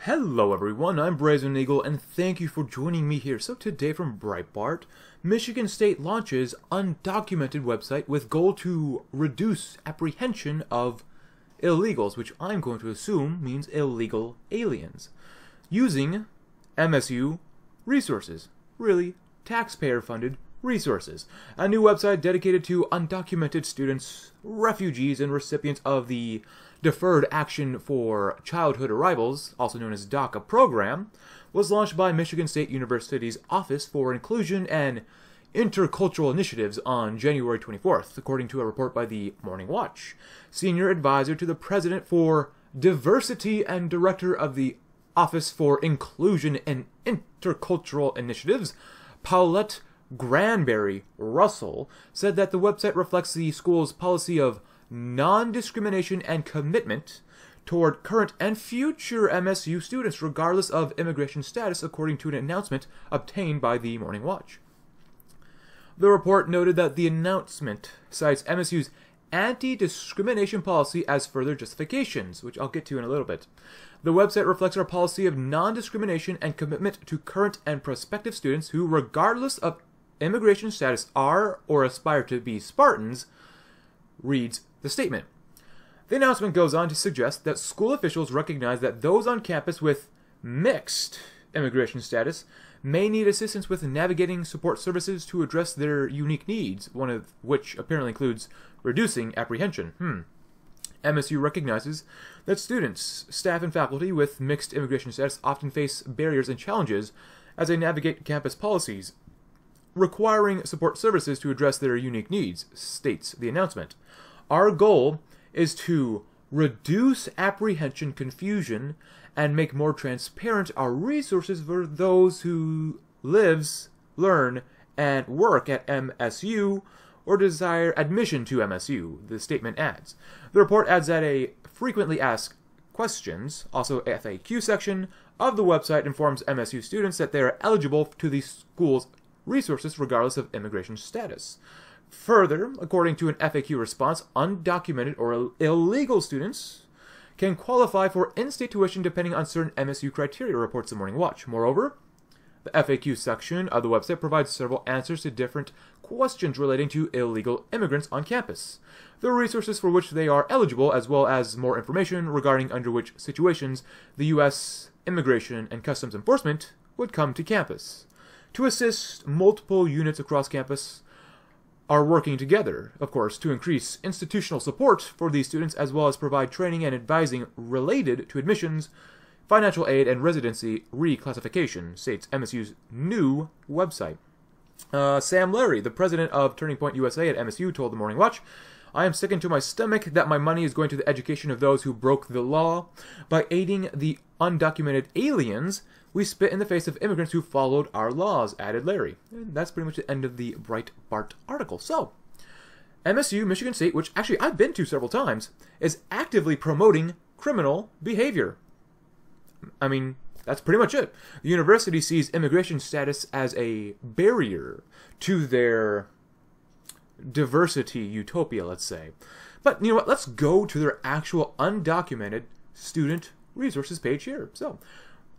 Hello everyone, I'm Brazen Eagle and thank you for joining me here. So today from Breitbart, Michigan State launches undocumented website with goal to reduce apprehension of illegals, which I'm going to assume means illegal aliens, using MSU resources, really taxpayer-funded resources. A new website dedicated to undocumented students, refugees, and recipients of the Deferred Action for Childhood Arrivals, also known as DACA program, was launched by Michigan State University's Office for Inclusion and Intercultural Initiatives on January 24th, according to a report by the Morning Watch. Senior advisor to the president for diversity and director of the Office for Inclusion and Intercultural Initiatives, Paulette Granberry Russell, said that the website reflects the school's policy of non-discrimination and commitment toward current and future MSU students regardless of immigration status, according to an announcement obtained by the Morning Watch. The report noted that the announcement cites MSU's anti-discrimination policy as further justifications, which I'll get to in a little bit. The website reflects our policy of non-discrimination and commitment to current and prospective students who, regardless of immigration status, are or aspire to be Spartans, reads the statement. The announcement goes on to suggest that school officials recognize that those on campus with mixed immigration status may need assistance with navigating support services to address their unique needs, one of which apparently includes reducing apprehension. MSU recognizes that students, staff, and faculty with mixed immigration status often face barriers and challenges as they navigate campus policies requiring support services to address their unique needs, states the announcement. Our goal is to reduce apprehension, confusion, and make more transparent our resources for those who lives, learn, and work at MSU or desire admission to MSU, the statement adds. The report adds that a frequently asked questions, also FAQ section, of the website informs MSU students that they are eligible to the school's resources regardless of immigration status. Further, according to an FAQ response, undocumented or illegal students can qualify for in-state tuition depending on certain MSU criteria, reports the Morning Watch. Moreover, the FAQ section of the website provides several answers to different questions relating to illegal immigrants on campus, the resources for which they are eligible, as well as more information regarding under which situations the U.S. Immigration and Customs Enforcement would come to campus. To assist, multiple units across campus are working together, of course, to increase institutional support for these students, as well as provide training and advising related to admissions, financial aid, and residency reclassification, states MSU's new website. Sam Larry, the president of Turning Point USA at MSU, told the Morning Watch, "I am sick to my stomach that my money is going to the education of those who broke the law. By aiding the undocumented aliens, we spit in the face of immigrants who followed our laws," added Larry. And that's pretty much the end of the Breitbart article. So, MSU, Michigan State, which actually I've been to several times, is actively promoting criminal behavior. I mean, that's pretty much it. The university sees immigration status as a barrier to their diversity utopia, let's say. But you know what? Let's go to their actual undocumented student resources page here. So,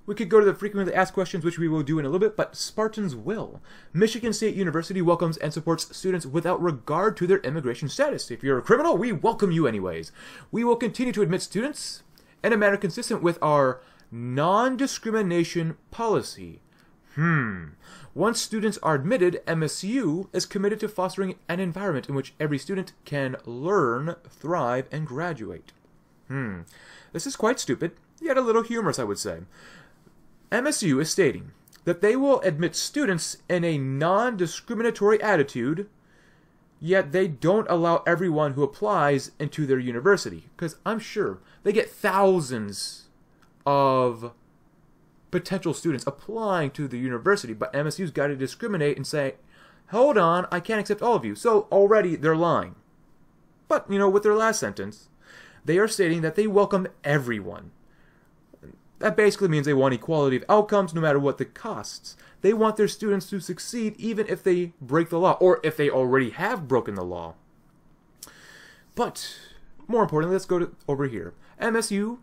we could go to the frequently asked questions, which we will do in a little bit, but Spartans will. Michigan State University welcomes and supports students without regard to their immigration status. If you're a criminal, we welcome you anyways. We will continue to admit students in a manner consistent with our non-discrimination policy. Once students are admitted, MSU is committed to fostering an environment in which every student can learn, thrive, and graduate. This is quite stupid, yet a little humorous, I would say. MSU is stating that they will admit students in a non-discriminatory attitude, yet they don't allow everyone who applies into their university. Because I'm sure they get thousands of potential students applying to the university, but MSU's got to discriminate and say, hold on, I can't accept all of you. So already they're lying. But, you know, with their last sentence, they are stating that they welcome everyone. That basically means they want equality of outcomes no matter what the costs. They want their students to succeed even if they break the law, or if they already have broken the law. But, more importantly, let's go over here. MSU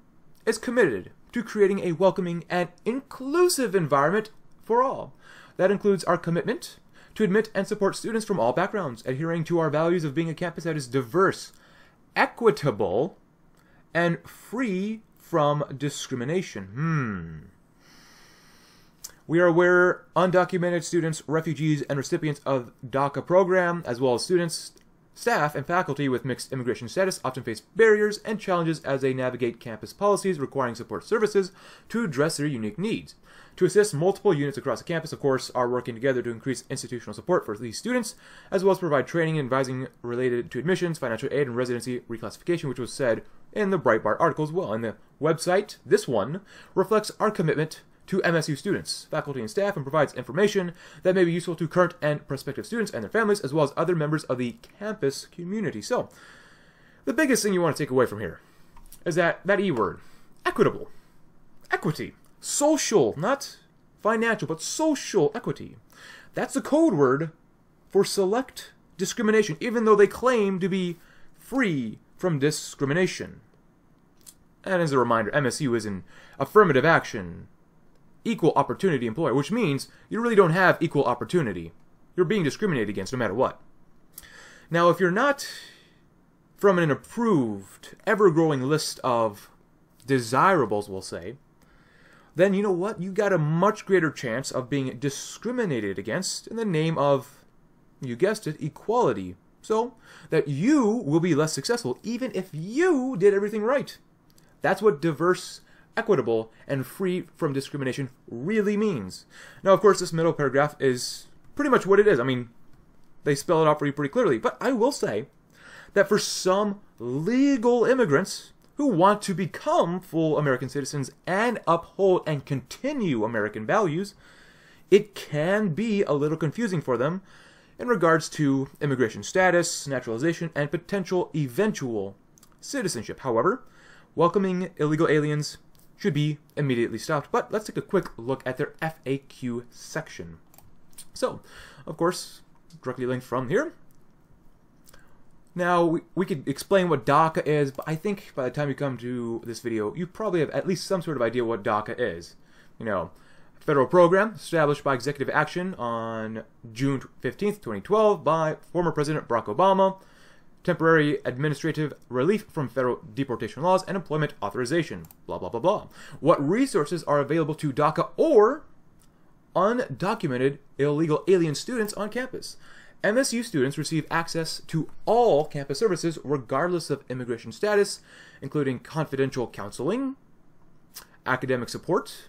is committed to creating a welcoming and inclusive environment for all. That includes our commitment to admit and support students from all backgrounds, adhering to our values of being a campus that is diverse, equitable, and free from discrimination. We are aware undocumented students, refugees, and recipients of DACA program, as well as students, staff, and faculty with mixed immigration status often face barriers and challenges as they navigate campus policies requiring support services to address their unique needs. To assist, multiple units across the campus, of course, are working together to increase institutional support for these students, as well as provide training and advising related to admissions, financial aid, and residency reclassification, which was said in the Breitbart article as well. And the website, this one, reflects our commitment to MSU students, faculty, and staff, and provides information that may be useful to current and prospective students and their families, as well as other members of the campus community. So, the biggest thing you want to take away from here is that E word, equitable, equity, social, not financial, but social equity. That's the code word for select discrimination, even though they claim to be free from discrimination. And as a reminder, MSU is an affirmative action, equal opportunity employer, which means you really don't have equal opportunity. You're being discriminated against no matter what. Now, if you're not from an approved, ever-growing list of desirables, we'll say, then you know what? You got a much greater chance of being discriminated against in the name of, you guessed it, equality. So that you will be less successful even if you did everything right. That's what diverse, equitable, and free from discrimination really means. Now, of course, this middle paragraph is pretty much what it is. I mean, they spell it out for you pretty clearly. But I will say that for some legal immigrants who want to become full American citizens and uphold and continue American values, it can be a little confusing for them in regards to immigration status, naturalization, and potential eventual citizenship. However, welcoming illegal aliens should be immediately stopped. But let's take a quick look at their FAQ section. So, of course, directly linked from here. Now, we could explain what DACA is, but I think by the time you come to this video, you probably have at least some sort of idea what DACA is. You know, a federal program established by executive action on June 15th, 2012 by former President Barack Obama, temporary administrative relief from federal deportation laws, and employment authorization, blah, blah, blah, blah. What resources are available to DACA or undocumented illegal alien students on campus? MSU students receive access to all campus services regardless of immigration status, including confidential counseling, academic support,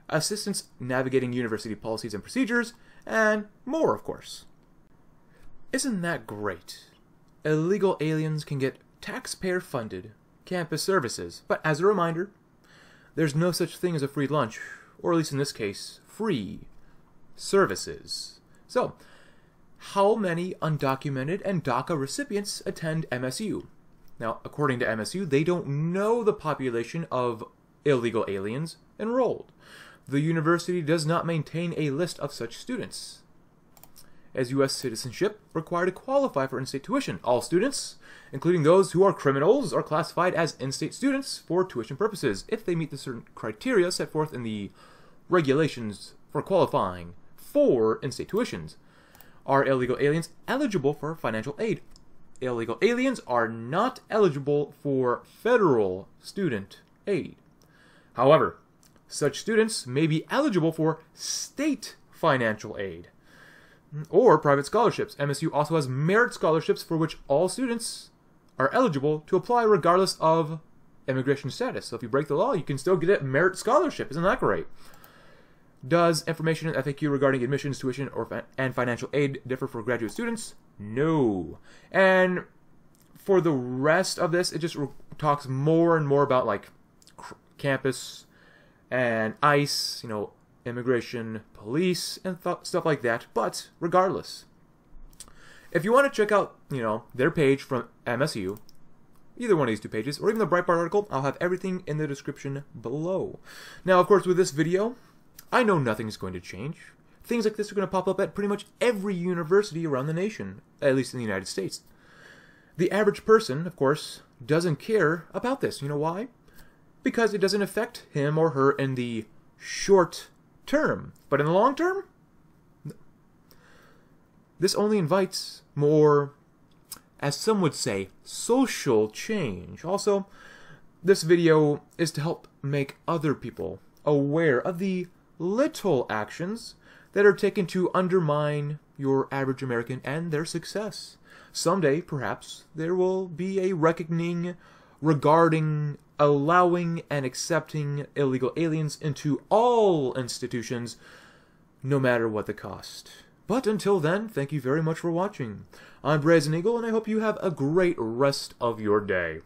assistance navigating university policies and procedures, and more, of course. Isn't that great? Illegal aliens can get taxpayer-funded campus services, but as a reminder, there's no such thing as a free lunch, or at least in this case, free services. So, how many undocumented and DACA recipients attend MSU? Now, according to MSU, they don't know the population of illegal aliens enrolled. The university does not maintain a list of such students. As U.S. citizenship required to qualify for in-state tuition, all students, including those who are criminals, are classified as in-state students for tuition purposes if they meet the certain criteria set forth in the regulations for qualifying for in-state tuitions. Are illegal aliens eligible for financial aid? Illegal aliens are not eligible for federal student aid. However, such students may be eligible for state financial aid or private scholarships. MSU also has merit scholarships for which all students are eligible to apply regardless of immigration status. So if you break the law, you can still get a merit scholarship. Isn't that great? Does information in FAQ regarding admissions, tuition, and financial aid differ for graduate students? No. And for the rest of this, it just talks more and more about like campus and ICE, you know, immigration, police, and stuff like that. But regardless, if you want to check out, you know, their page from MSU, either one of these two pages, or even the Breitbart article, I'll have everything in the description below. Now, of course, with this video, I know nothing's going to change. Things like this are going to pop up at pretty much every university around the nation, at least in the United States. The average person, of course, doesn't care about this. You know why? because it doesn't affect him or her in the short term. But in the long term, this only invites more, as some would say, social change. Also, this video is to help make other people aware of the little actions that are taken to undermine your average American and their success. Someday, perhaps, there will be a reckoning regarding allowing and accepting illegal aliens into all institutions, no matter what the cost. But until then, thank you very much for watching. I'm Brazen Eagle, and I hope you have a great rest of your day.